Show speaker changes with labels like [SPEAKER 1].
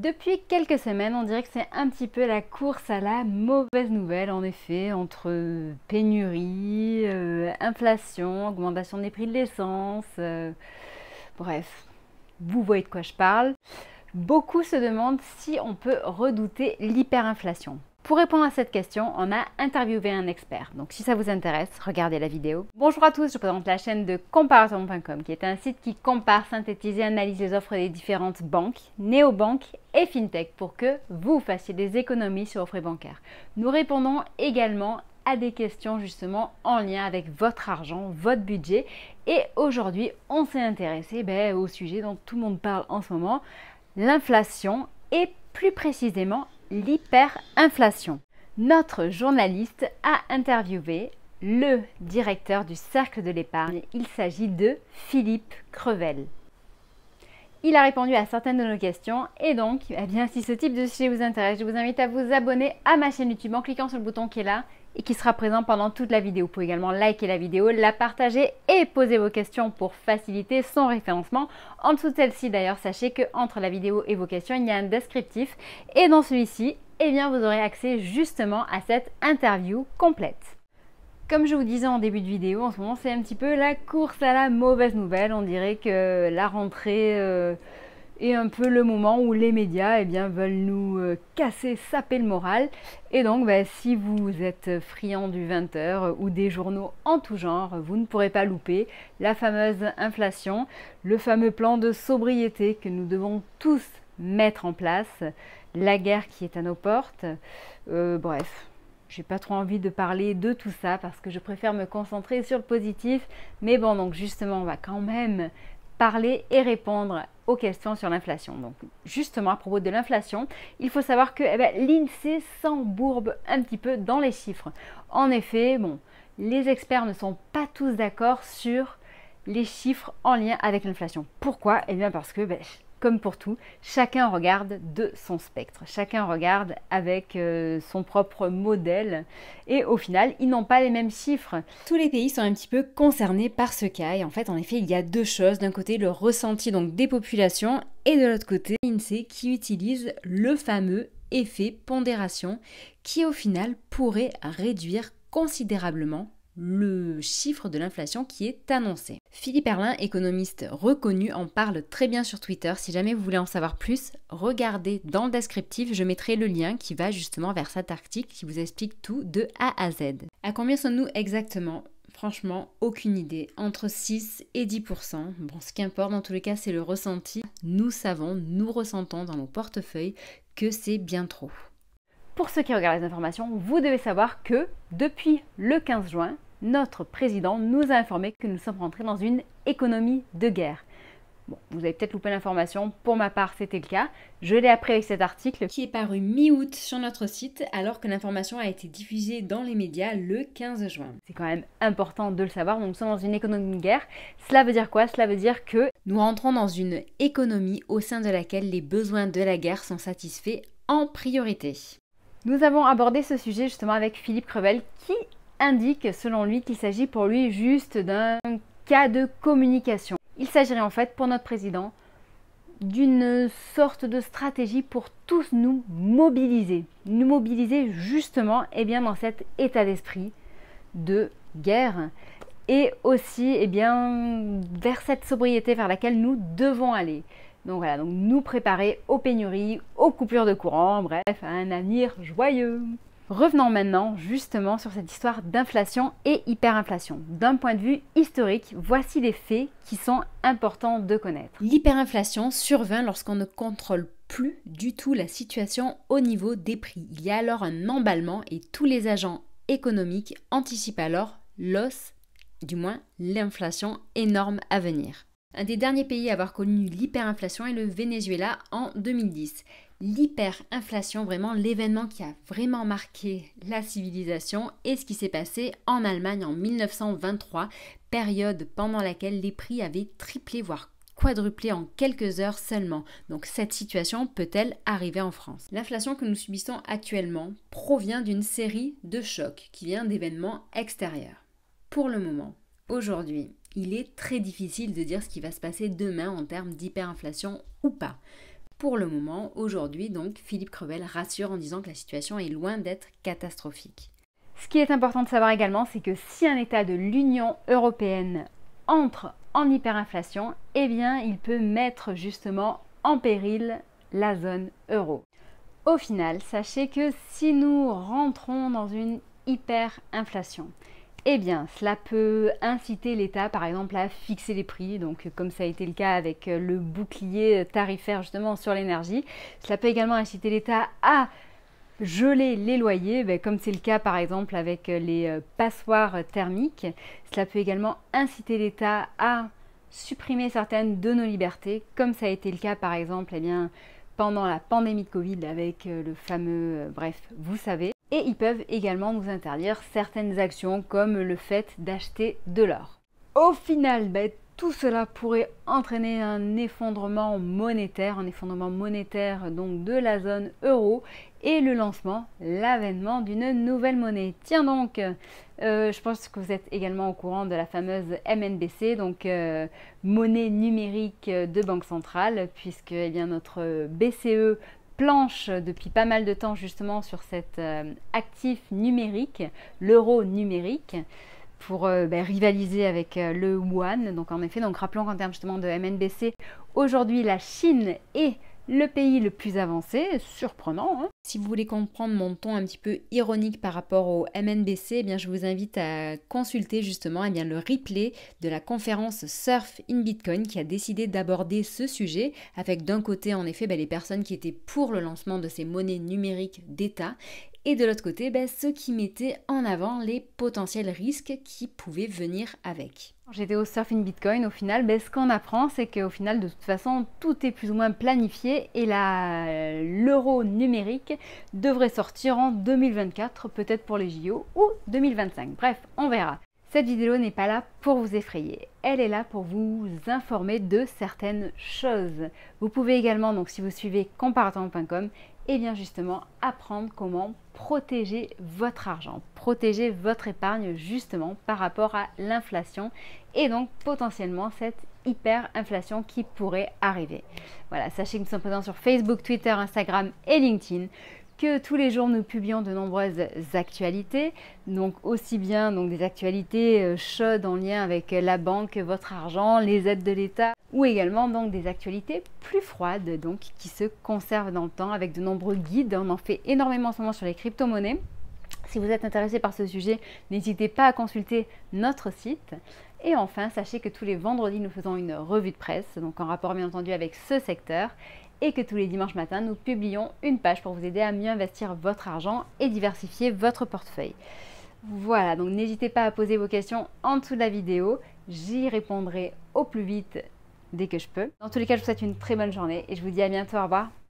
[SPEAKER 1] Depuis quelques semaines, on dirait que c'est un petit peu la course à la mauvaise nouvelle, en effet, entre pénurie, inflation, augmentation des prix de l'essence, bref, vous voyez de quoi je parle. Beaucoup se demandent si on peut redouter l'hyperinflation. Pour répondre à cette question, on a interviewé un expert. Donc si ça vous intéresse, regardez la vidéo. Bonjour à tous, je présente la chaîne de comparaton.com qui est un site qui compare, synthétise et analyse les offres des différentes banques, néobanques et fintech pour que vous fassiez des économies sur vos frais bancaires. Nous répondons également à des questions justement en lien avec votre argent, votre budget. Et aujourd'hui, on s'est intéressé au sujet dont tout le monde parle en ce moment, l'inflation et plus précisément l'hyperinflation. Notre journaliste a interviewé le directeur du Cercle de l'épargne. Il s'agit de Philippe Crevel. Il a répondu à certaines de nos questions et donc, si ce type de sujet vous intéresse, je vous invite à vous abonner à ma chaîne YouTube en cliquant sur le bouton qui est là et qui sera présent pendant toute la vidéo. Vous pouvez également liker la vidéo, la partager et poser vos questions pour faciliter son référencement. En dessous de celle-ci d'ailleurs, sachez qu'entre la vidéo et vos questions, il y a un descriptif et dans celui-ci, vous aurez accès justement à cette interview complète. Comme je vous disais en début de vidéo, en ce moment c'est un petit peu la course à la mauvaise nouvelle. On dirait que la rentrée est un peu le moment où les médias veulent nous casser, saper le moral. Et donc si vous êtes friand du 20h ou des journaux en tout genre, vous ne pourrez pas louper la fameuse inflation, le fameux plan de sobriété que nous devons tous mettre en place, la guerre qui est à nos portes, bref. J'ai pas trop envie de parler de tout ça parce que je préfère me concentrer sur le positif. Mais bon, donc justement, on va quand même parler et répondre aux questions sur l'inflation. Donc justement, à propos de l'inflation, il faut savoir que l'INSEE s'embourbe un petit peu dans les chiffres. En effet, les experts ne sont pas tous d'accord sur les chiffres en lien avec l'inflation. Pourquoi? Parce que comme pour tout, chacun regarde de son spectre, chacun regarde avec son propre modèle et au final, ils n'ont pas les mêmes chiffres. Tous les pays sont un petit peu concernés par ce cas et en effet, il y a deux choses. D'un côté, le ressenti donc des populations et de l'autre côté, l'INSEE qui utilise le fameux effet pondération qui au final pourrait réduire considérablement le chiffre de l'inflation qui est annoncé. Philippe Erlin, économiste reconnu, en parle très bien sur Twitter. Si jamais vous voulez en savoir plus, regardez dans le descriptif, je mettrai le lien qui va justement vers cet article qui vous explique tout de A à Z. À combien sommes-nous exactement? Franchement, aucune idée. Entre 6 et 10%. Bon, ce qui importe dans tous les cas, c'est le ressenti. Nous savons, nous ressentons dans nos portefeuilles que c'est bien trop. Pour ceux qui regardent les informations, vous devez savoir que depuis le 15 juin, notre président nous a informé que nous sommes rentrés dans une économie de guerre. Bon, vous avez peut-être loupé l'information, pour ma part c'était le cas. Je l'ai appris avec cet article qui est paru mi-août sur notre site alors que l'information a été diffusée dans les médias le 15 juin. C'est quand même important de le savoir, donc nous sommes dans une économie de guerre. Cela veut dire quoi? Cela veut dire que nous rentrons dans une économie au sein de laquelle les besoins de la guerre sont satisfaits en priorité. Nous avons abordé ce sujet justement avec Philippe Crevel qui indique selon lui qu'il s'agit pour lui juste d'un cas de communication. Il s'agirait en fait pour notre président d'une sorte de stratégie pour tous nous mobiliser justement dans cet état d'esprit de guerre et aussi vers cette sobriété vers laquelle nous devons aller. Donc voilà, donc nous préparer aux pénuries, aux coupures de courant, bref, à un avenir joyeux. Revenons maintenant justement sur cette histoire d'inflation et hyperinflation. D'un point de vue historique, voici les faits qui sont importants de connaître. L'hyperinflation survint lorsqu'on ne contrôle plus du tout la situation au niveau des prix. Il y a alors un emballement et tous les agents économiques anticipent alors l'inflation énorme à venir. Un des derniers pays à avoir connu l'hyperinflation est le Venezuela en 2010. L'hyperinflation, vraiment l'événement qui a vraiment marqué la civilisation, est ce qui s'est passé en Allemagne en 1923, période pendant laquelle les prix avaient triplé voire quadruplé en quelques heures seulement. Donc cette situation peut-elle arriver en France? L'inflation que nous subissons actuellement provient d'une série de chocs qui vient d'événements extérieurs. Pour le moment, aujourd'hui, il est très difficile de dire ce qui va se passer demain en termes d'hyperinflation ou pas. Pour le moment, aujourd'hui, donc, Philippe Crevel rassure en disant que la situation est loin d'être catastrophique. Ce qui est important de savoir également, c'est que si un État de l'Union européenne entre en hyperinflation, eh bien, il peut mettre justement en péril la zone euro. Au final, sachez que si nous rentrons dans une hyperinflation, eh bien, cela peut inciter l'État, par exemple, à fixer les prix, donc comme ça a été le cas avec le bouclier tarifaire justement sur l'énergie. Cela peut également inciter l'État à geler les loyers, comme c'est le cas par exemple avec les passoires thermiques. Cela peut également inciter l'État à supprimer certaines de nos libertés, comme ça a été le cas par exemple pendant la pandémie de Covid avec le fameux, bref, vous savez. Et ils peuvent également nous interdire certaines actions comme le fait d'acheter de l'or. Au final, tout cela pourrait entraîner un effondrement monétaire donc de la zone euro et le lancement, l'avènement d'une nouvelle monnaie. Tiens donc, je pense que vous êtes également au courant de la fameuse MNBC, donc monnaie numérique de banque centrale, puisque notre BCE planche depuis pas mal de temps justement sur cet actif numérique, l'euro numérique, pour rivaliser avec le yuan. Donc en effet, rappelons qu'en termes justement de MNBC, aujourd'hui la Chine est le pays le plus avancé, surprenant. Hein. Si vous voulez comprendre mon ton un petit peu ironique par rapport au MNBC, eh bien, je vous invite à consulter justement le replay de la conférence Surf in Bitcoin qui a décidé d'aborder ce sujet avec d'un côté en effet les personnes qui étaient pour le lancement de ces monnaies numériques d'État et de l'autre côté ceux qui mettaient en avant les potentiels risques qui pouvaient venir avec. J'étais au Surf in Bitcoin, au final, ce qu'on apprend, c'est qu'au final, de toute façon, tout est plus ou moins planifié et l'euro numérique devrait sortir en 2024, peut-être pour les JO, ou 2025. Bref, on verra. Cette vidéo n'est pas là pour vous effrayer, elle est là pour vous informer de certaines choses. Vous pouvez également, donc si vous suivez comparaton.com, justement apprendre comment protéger votre argent, protéger votre épargne justement par rapport à l'inflation et donc potentiellement cette hyperinflation qui pourrait arriver. Voilà, sachez que nous sommes présents sur Facebook, Twitter, Instagram et LinkedIn, que tous les jours nous publions de nombreuses actualités, donc aussi bien des actualités chaudes en lien avec la banque, votre argent, les aides de l'État, ou également des actualités plus froides qui se conservent dans le temps avec de nombreux guides. On en fait énormément en ce moment sur les crypto-monnaies. Si vous êtes intéressé par ce sujet, n'hésitez pas à consulter notre site. Et enfin, sachez que tous les vendredis, nous faisons une revue de presse, donc en rapport bien entendu avec ce secteur, et que tous les dimanches matins, nous publions une page pour vous aider à mieux investir votre argent et diversifier votre portefeuille. Voilà, donc n'hésitez pas à poser vos questions en dessous de la vidéo, j'y répondrai au plus vite dès que je peux. Dans tous les cas, je vous souhaite une très bonne journée et je vous dis à bientôt, au revoir.